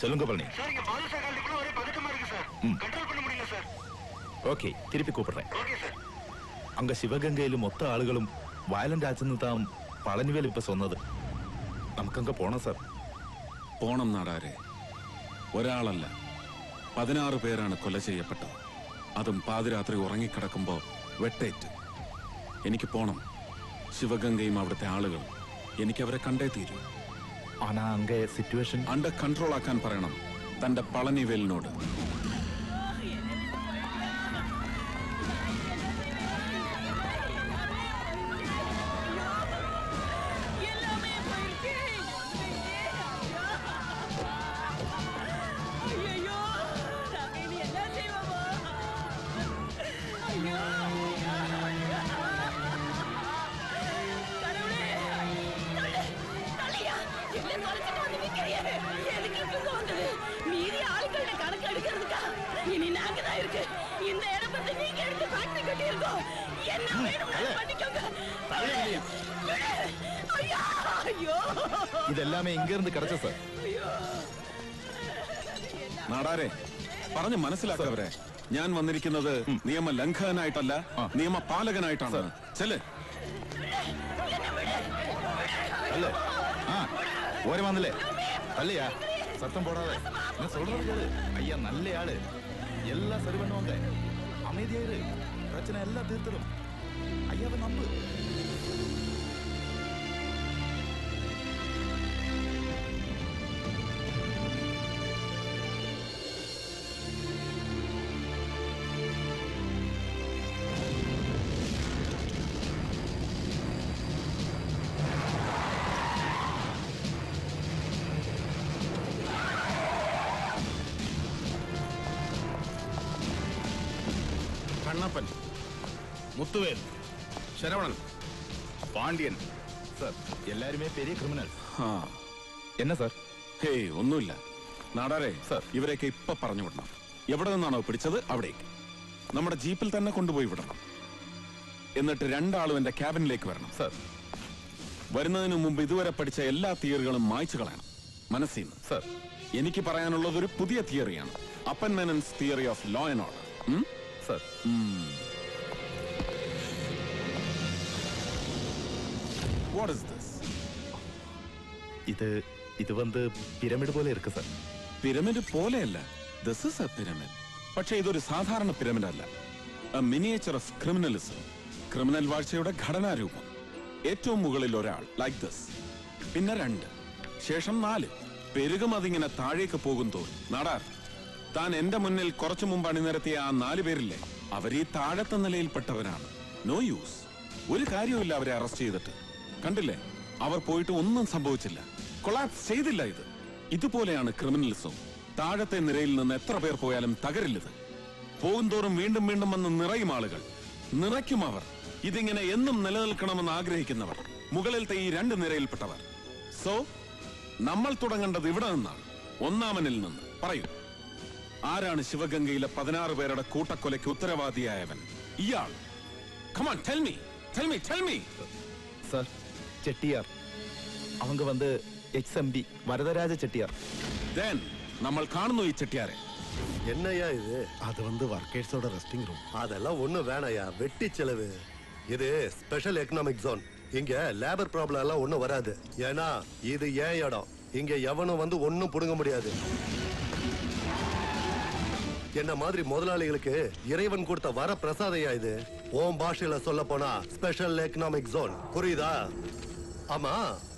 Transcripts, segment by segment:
சொல்லுங்க பழனி. சார் இங்க பாதுஷா காலத்துக்குள்ள ஒரே பதட்டமா இருக்கு சார். கண்ட்ரோல் பண்ண முடியல சார். ஓகே, திருப்பி கூப்பிடுறேன். Okay sir. அங்க சிவகங்கையில மொத்த ஆளுகளும் വയലന്റ് ആച്ചെന്ന് താൻ പളനിവേൽ ഇപ്പൊ സ്വന്നത്. നമുക്കങ്ങ് പോണം സാർ. പോണം നാടാരെ. ഒരാളല്ല 16 പേരാണ് കൊല ചെയ്യപ്പെട്ടത്. അതും പാതിരാത്രി ഉറങ്ങിക്കിടക്കുമ്പോ വെട്ടേറ്റ്. എനിക്ക് പോണം. ശിവഗംഗയും അവിടുത്തെ ആളുകൾ എനിക്കവരെ കണ്ടേ തീരൂ. ആനാ അങ്ങേ സിറ്റുവേഷൻ അണ്ടർ കൺട്രോൾ ആക്കാൻ പറയണം തന്റെ പളനിവേലിനോട്. ഇതെല്ലാമേ ഇങ്ങിരുന്ന് കിടച്ച സാർ. നാടാരെ പറഞ്ഞ് മനസ്സിലാക്കവരെ. ഞാൻ വന്നിരിക്കുന്നത് നിയമ ലംഘകനായിട്ടല്ല, നിയമപാലകനായിട്ടാണ്. ചെല്ല്. അല്ലേ ഓരെ വന്നില്ലേ അല്ലയാ சத்தம் போடாத. நான் சொல்றது கேளு. ஐயா நல்ல ஆளு, எல்லாம் சரி பண்ணுவாங்க. அமைதியாயிரு, பிரச்சனை எல்லாம் தீர்த்துடும். ஐயாவை நம்பு. കണ്ണപ്പൻ, മുത്തുവേൽ, ശരവണൻ, പാണ്ഡ്യൻ. സാർ എല്ലാരുമേ പെരിയ ക്രിമിനൽ. എന്നാ സാർ? ഹേയ് ഒന്നുമില്ല നാടാരെ. സാർ ഇവരെയൊക്കെ ഇപ്പൊ പറഞ്ഞു വിടണം. എവിടെ നിന്നാണോ പിടിച്ചത് അവിടേക്ക് നമ്മുടെ ജീപ്പിൽ തന്നെ കൊണ്ടുപോയി വിടണം. എന്നിട്ട് രണ്ടാളും എന്റെ ക്യാബിനിലേക്ക് വരണം. സാർ വരുന്നതിന് മുമ്പ് ഇതുവരെ പഠിച്ച എല്ലാ തിയറികളും മായ്ച്ചു കളയണം മനസ്സിൽ നിന്ന്. സാർ എനിക്ക് പറയാനുള്ളത് ഒരു പുതിയ തിയറിയാണ്. അപ്പൻ Menon's theory of law and order. Sir what is this? ഇത് വന്ന് പിരമിഡ് പോലെ ഇരിക്കും സാർ. പിരമിഡ് പോലെയല്ല, ദിസ് ഈസ് എ പിരമിഡ്. പക്ഷേ ഇതൊരു സാധാരണ പിരമിഡ് അല്ല. A miniature of criminalism. Criminal വാഴ്ചയുടെ ഘടനാരൂപം. ഏറ്റവും മുകളിൽ ഒരാൾ ലൈക്ക് ദിസ്, പിന്നെ 2, ശേഷം 4. പെരുകും അതിങ്ങനെ താഴേക്ക് പോകും തോറും. നാടാർ, താൻ എന്റെ മുന്നിൽ കുറച്ചു മുമ്പ് അണിനിരത്തിയ ആ 4 പേരില്ലേ, അവരീ താഴത്തെ നിലയിൽപ്പെട്ടവരാണ്. No use. ഒരു കാര്യവുമില്ല അവരെ അറസ്റ്റ് ചെയ്തിട്ട്. കണ്ടില്ലേ, അവർ പോയിട്ട് ഒന്നും സംഭവിച്ചില്ല, കൊളാപ്സ് ചെയ്തില്ല. ഇതുപോലെയാണ് ക്രിമിനലിസം. താഴത്തെ നിരയിൽ നിന്ന് എത്ര പേർ പോയാലും തകരില്ലത്. പോകുന്തോറും വീണ്ടും വീണ്ടും വന്ന് നിറയും ആളുകൾ, നിറയ്ക്കും അവർ. ഇതിങ്ങനെ എന്നും നിലനിൽക്കണമെന്ന് ആഗ്രഹിക്കുന്നവർ, മുകളിലത്തെ ഈ 2 നിരയിൽപ്പെട്ടവർ. സോ നമ്മൾ തുടങ്ങേണ്ടത് ഇവിടെ നിന്നാണ്, ഒന്നാമനിൽ നിന്ന്. പറയൂ, ആരാണ് ശിവഗംഗയിലെ 16 പേരുടെ കൂട്ടക്കൊലയ്ക്ക് ഉത്തരവാദിയായവൻ? ഇയാൾ. Come on, tell me. Sir Chettiar. அவங்க வந்து XMB வரதராஜ ചെട്ടിയാർ. Then നമ്മൾ കാണുന്നു ഈ ചെട്ടിയാരെ. என்னையா இது? அது வந்து வர்க்கர்ஸோட ரெஸ்டிங் ரூம். அதெல்லாம் ஒண்ணும் வேணாயா, வெட்டி செலவு. இது ஸ்பெஷல் எக்கனாமிக் ஜோன். இங்க லேபர் ப்ராப்ளம் எல்லாம் ஒண்ணும் வராது. ஏன்னா இது ஏன் இடம். இங்க எவனும் வந்து ஒண்ணும் புடுங்க முடியாது. என்ன மாதிரி முதலாளிகளுக்கு இறைவன் கொடுத்த வர பிரசாதையா இது. ஓம் பாஷையில சொல்ல போனா ஸ்பெஷல் எக்கனாமிக் ஜோன். புரியுதா? ஆமா,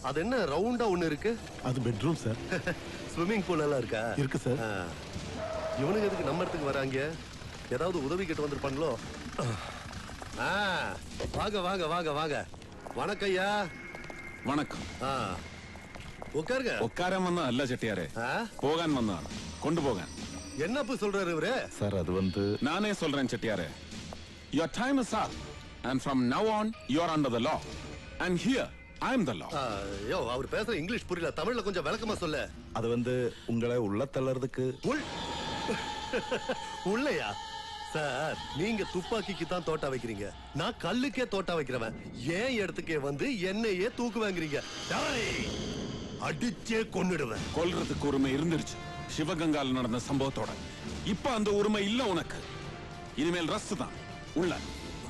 அது என்ன ரவுண்டா ஒண்ணு இருக்கு? அது பெட்ரூம் சார். ஸ்விம்மிங் பூல் எல்லாம் இருக்கா? இருக்கு சார். இவனுக்கு எதுக்கு நம்ம இடத்துக்கு வராங்க? ஏதாவது உதவி கேட்டு வந்திருப்பாங்களோ? வாங்க வாங்க வாங்க வாங்க. வணக்கம்யா. വണക്കം. உட்காருங்க. ഉക്കാരാൻ വന്നതല്ല ചെട്ടിയാരെ, പോകാൻ വന്നതാണ്, കൊണ്ടുപോകാൻ. என்னப்பு சொல்றாரு இவரு? சார் அது வந்து நானே சொல்றேன் செட்டியாரே. Your time is up and from now on you are under the law and here I am the law. யோ, அவர் பேசுற இங்கிலீஷ் புரியல, தமிழ்ல கொஞ்சம் விளக்கமா சொல்ல. அது வந்து உங்களை உள்ள தள்ளறதுக்கு. உள்ளயா சார்? நீங்க துப்பாக்கிக்கு தான் தோட்டா வைக்கிறீங்க, நான் கல்லுக்கே தோட்டா வைக்கிறவன். ஏன் இடத்துக்கே வந்து என்னையே தூக்கு வாங்குறீங்க? அடிச்சே கொன்னுடுவேன். கொல்றதுக்கு உரிமை இருந்துருச்சு. சிவகங்கால நடந்த சம்பவத்தோட இப்ப அந்த உரிமை இல்ல உனக்கு. இனிமேல் ரஸ்ட் தான். உள்ள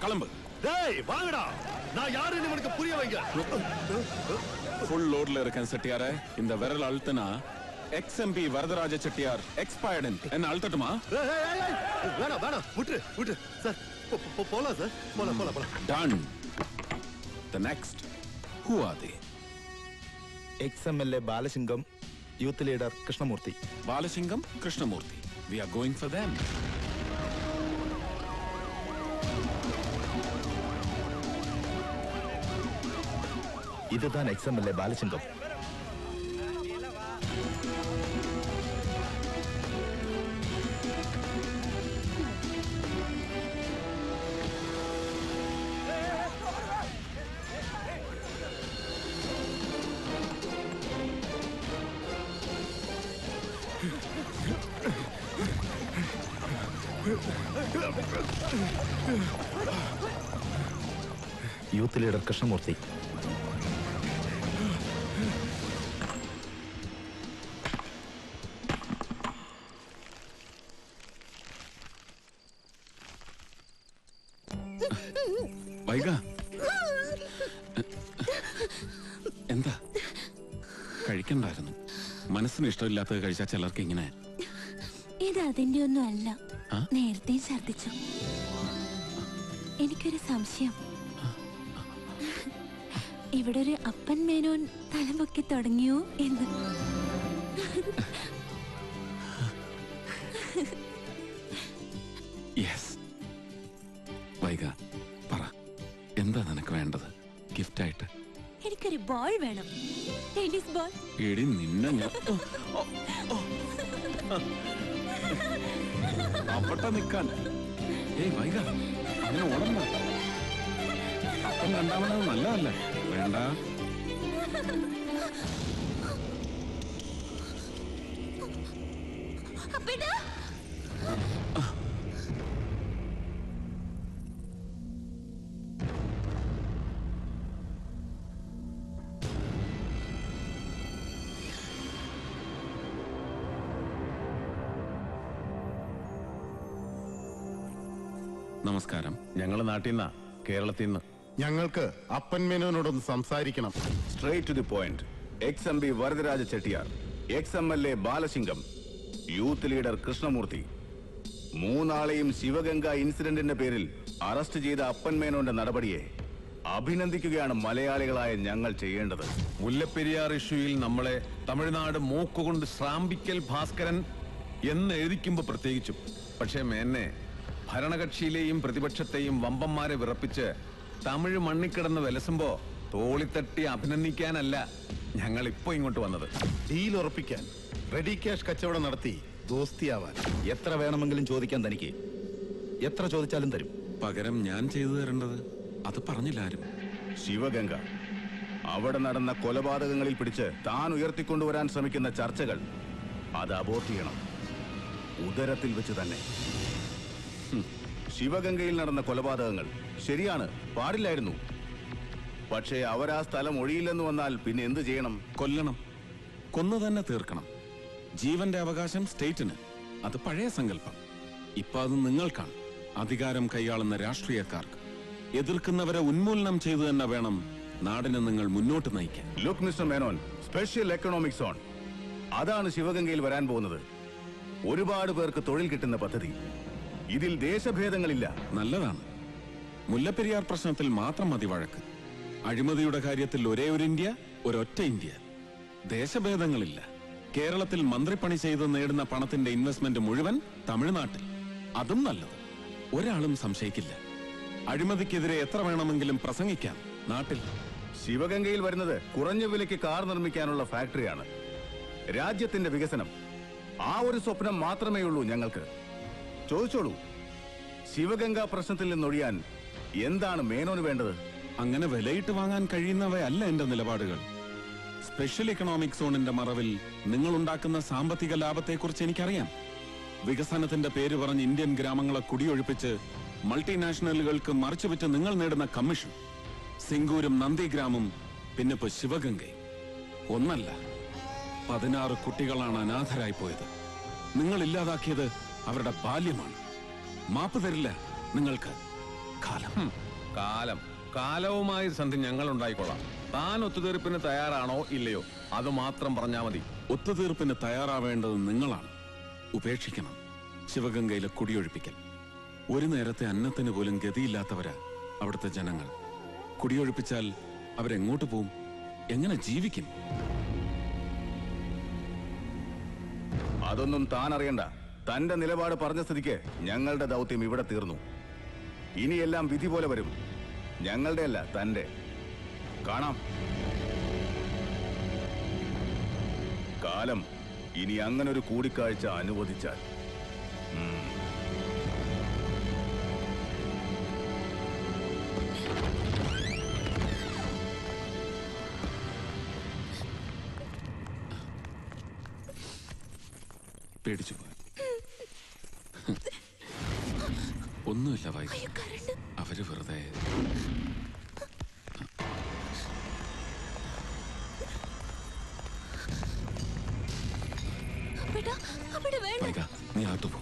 கிளம்பு. டேய் வாங்கடா, நான் யாருன்னு இவனுக்கு புரிய வைங்க. ஃபுல் லோட்ல இருக்கேன் செட்டியார. இந்த விரல் அழுத்தினா XMP வரதராஜ செட்டியார் எக்ஸ்பயர்டு என்ன அழுத்தட்டுமா? வேணாம் வேணாம், விட்டு சார். போலாம் சார், போலாம். Done. The next. Who are they? XMLA Balasingam, youth leader Krishnamurthy. Balasingam, Krishnamurthy. We are going for them. இதுதான் XMLA Balasingam. Youth leader Krishnamurthy. Vaiga, എന്താ? കഴിക്കണ്ടായിരുന്നു. മനസ്സിന് ഇഷ്ടമില്ലാത്തത് കഴിച്ചാൽ ചിലർക്ക് ഇങ്ങനെ. ഇത് അതിന്റെ ഒന്നും അല്ല. നേരത്തെ ഛർദിച്ചു. എനിക്കൊരു സംശയം. ഇവിടെ ഒരു അപ്പൻ മേനോൻ തലമൊക്കി തുടങ്ങിയോ എന്ന്. യെസ്. വൈഗ പറ, എന്താ നിനക്ക് വേണ്ടത് ഗിഫ്റ്റ് ആയിട്ട്? എനിക്കൊരു ബോൾ വേണം. Tennis ball. എടി നിന്നെ ഞാൻ അവിടെ നിൽക്കാൻ. ഏയ് വൈഗ, അങ്ങനെ ഓടണ്ട. അപ്പം രണ്ടാമത് നല്ലതല്ലേ? വേണ്ട. നമസ്കാരം. ഞങ്ങള് നാട്ടിൽ നിന്നാ, കേരളത്തിൽ നിന്ന്. ഞങ്ങൾക്ക് അപ്പൻ മേനോനോടൊന്ന് സംസാരിക്കണം. Straight to the point. XMB Varadaraja Chettiar, XMLA Balasingam, youth leader Krishnamurthy, മൂന്നാളെയും ശിവഗംഗ ഇൻസിഡന്റിന്റെ പേരിൽ അറസ്റ്റ് ചെയ്ത അപ്പൻ മേനോന്റെ നടപടിയെ അഭിനന്ദിക്കുകയാണ് മലയാളികളായ ഞങ്ങൾ ചെയ്യേണ്ടത്. മുല്ലപ്പെരിയാർ ഇഷ്യൂയിൽ നമ്മളെ തമിഴ്നാട് മൂക്കുകൊണ്ട് ശ്രാമ്പിക്കൽ ഭാസ്കരൻ എന്ന് എഴുതിക്കുമ്പോ പ്രത്യേകിച്ചും. പക്ഷേ മേന്നെ ഭരണകക്ഷിയിലെയും പ്രതിപക്ഷത്തെയും വമ്പന്മാരെ വിറപ്പിച്ച് തമിഴ് മണ്ണിക്കിടന്ന് വിലസുമ്പോ തോളിത്തട്ടി അഭിനന്ദിക്കാനല്ല ഞങ്ങൾ ഇപ്പോ ഇങ്ങോട്ട് വന്നത്. ഡീൽ ഉറപ്പിക്കാൻ, റെഡി ക്യാഷ് കച്ചവടം നടത്തി ദോസ്തിയാവാൻ. എത്ര വേണമെങ്കിലും ചോദിക്കാൻ തനിക്ക്. എത്ര ചോദിച്ചാലും തരും. പകരം ഞാൻ ചെയ്തു തരേണ്ടത് അത് പറഞ്ഞില്ല ആരും. ശിവഗംഗ, അവിടെ നടന്ന കൊലപാതകങ്ങളിൽ പിടിച്ച് താൻ ഉയർത്തിക്കൊണ്ടുവരാൻ ശ്രമിക്കുന്ന ചർച്ചകൾ അത് അബോർട്ട് ചെയ്യണം. ഉദരത്തിൽ വെച്ച് തന്നെ. ശിവഗംഗയിൽ നടന്ന കൊലപാതകങ്ങൾ ശരിയാണ്, പാടില്ലായിരുന്നു. പക്ഷേ അവരാ സ്ഥലം ഒഴിയില്ലെന്ന് വന്നാൽ പിന്നെ എന്ത് ചെയ്യണം? കൊല്ലണം. കൊന്നു തന്നെ തീർക്കണം. ജീവന്റെ അവകാശം സ്റ്റേറ്റിന്. അത് പഴയ സങ്കല്പം. ഇപ്പൊ അത് നിങ്ങൾക്കാണ്. അധികാരം കൈയാളുന്ന രാഷ്ട്രീയക്കാർക്ക്. എതിർക്കുന്നവരെ ഉന്മൂലനം ചെയ്തു തന്നെ വേണം നാടിനെ നിങ്ങൾ മുന്നോട്ട് നയിക്കാൻ. Look mister Menon, special economic zone അതാണ് ശിവഗംഗയിൽ വരാൻ പോകുന്നത്. ഒരുപാട് പേർക്ക് തൊഴിൽ കിട്ടുന്ന പദ്ധതി. ഇതിൽ ദേശഭേദങ്ങളില്ല. നല്ലതാണ്. മുല്ലപ്പെരിയാർ പ്രശ്നത്തിൽ മാത്രം മതി വഴക്ക്. അഴിമതിയുടെ കാര്യത്തിൽ ഒരേ ഒരു ഇന്ത്യ, ഒരൊറ്റ ഇന്ത്യ. ദേശഭേദങ്ങളില്ല. കേരളത്തിൽ മന്ത്രിപ്പണി ചെയ്ത് നേടുന്ന പണത്തിന്റെ ഇൻവെസ്റ്റ്മെന്റ് മുഴുവൻ തമിഴ്നാട്ടിൽ. അതും നല്ലത്. ഒരാളും സംശയിക്കില്ല. അഴിമതിക്കെതിരെ എത്ര വേണമെങ്കിലും പ്രസംഗിക്കാം നാട്ടിൽ. ശിവഗംഗയിൽ വരുന്നത് കുറഞ്ഞ വിലയ്ക്ക് കാർ നിർമ്മിക്കാനുള്ള ഫാക്ടറിയാണ്. രാജ്യത്തിന്റെ വികസനം, ആ ഒരു സ്വപ്നം മാത്രമേ ഉള്ളൂ ഞങ്ങൾക്ക്. ചോദിച്ചോളൂ, ശിവഗംഗ പ്രശ്നത്തിൽ നിന്നൊഴിയാൻ എന്താണ് മേനോന് വേണ്ടത്? അങ്ങനെ വിലയിട്ട് വാങ്ങാൻ കഴിയുന്നവയല്ല എന്റെ നിലപാടുകൾ. സ്പെഷ്യൽ എക്കണോമിക് സോണിന്റെ മറവിൽ നിങ്ങൾ ഉണ്ടാക്കുന്ന സാമ്പത്തിക ലാഭത്തെക്കുറിച്ച് എനിക്കറിയാം. വികസനത്തിന്റെ പേര് പറഞ്ഞ് ഇന്ത്യൻ ഗ്രാമങ്ങളെ കുടിയൊഴിപ്പിച്ച് മൾട്ടിനാഷണലുകൾക്ക് മറിച്ചുവിറ്റ് നിങ്ങൾ നേടുന്ന കമ്മീഷൻ. സിംഗൂരും നന്ദിഗ്രാമും പിന്നെ ഇപ്പൊ ശിവഗംഗയും. ഒന്നല്ല, 16 കുട്ടികളാണ് അനാഥരായി പോയത്. നിങ്ങൾ ഇല്ലാതാക്കിയത് അവരുടെ ബാല്യമാണ്. മാപ്പ് തരില്ല നിങ്ങൾക്ക് കാലം. കാലവുമായി സന്ധി ഞങ്ങൾ ഉണ്ടായിക്കൊള്ളാം. താൻ ഒത്തുതീർപ്പിന് തയ്യാറാണോ ഇല്ലയോ അത് മാത്രം പറഞ്ഞാൽ മതി. ഒത്തുതീർപ്പിന് തയ്യാറാവേണ്ടത് നിങ്ങളാണ്. ഉപേക്ഷിക്കണം ശിവഗംഗയിലെ കുടിയൊഴിപ്പിക്കൽ. ഒരു നേരത്തെ അന്നത്തിന് പോലും ഗതിയില്ലാത്തവരാ അവിടുത്തെ ജനങ്ങൾ. കുടിയൊഴിപ്പിച്ചാൽ അവരെങ്ങോട്ട് പോവും? എങ്ങനെ ജീവിക്കും? അതൊന്നും താൻ അറിയണ്ട. തന്റെ നിലപാട് പറഞ്ഞ സ്ഥിതിക്ക് ഞങ്ങളുടെ ദൗത്യം ഇവിടെ തീർന്നു. ഇനിയെല്ലാം വിധി പോലെ വരും. ഞങ്ങളുടെ അല്ല, തന്റെ. കാണാം. കാലം ഇനി അങ്ങനൊരു കൂടിക്കാഴ്ച അനുവദിച്ചാൽ. പേടിച്ചു പോയി. ഒന്നുമില്ല വൈകി, അവര് വെറുതെ. വൈക, നീ അകത്തു പോ.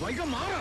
വൈക മാറ.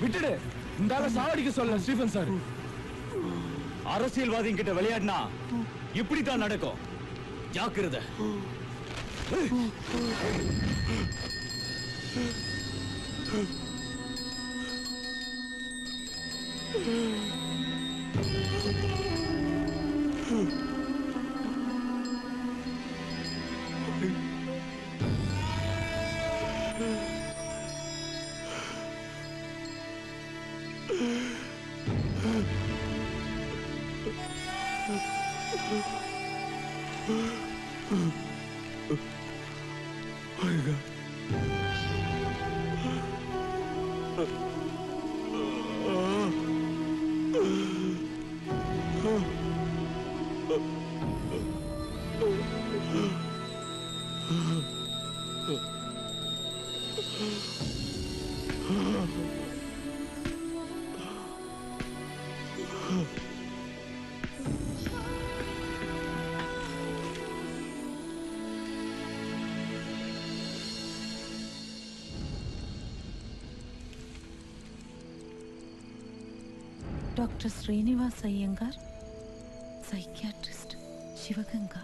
விட்டுடு. இந்த ஆளை சாவடிக்க சொல்ல ஸ்டீஃபன் சார். அரசியல்வாதி கிட்ட விளையாடினா இப்படித்தான் நடக்கும். ஜாக்கிரதை. Doctor Srinivas Iyengar, psychiatrist, Sivaganga.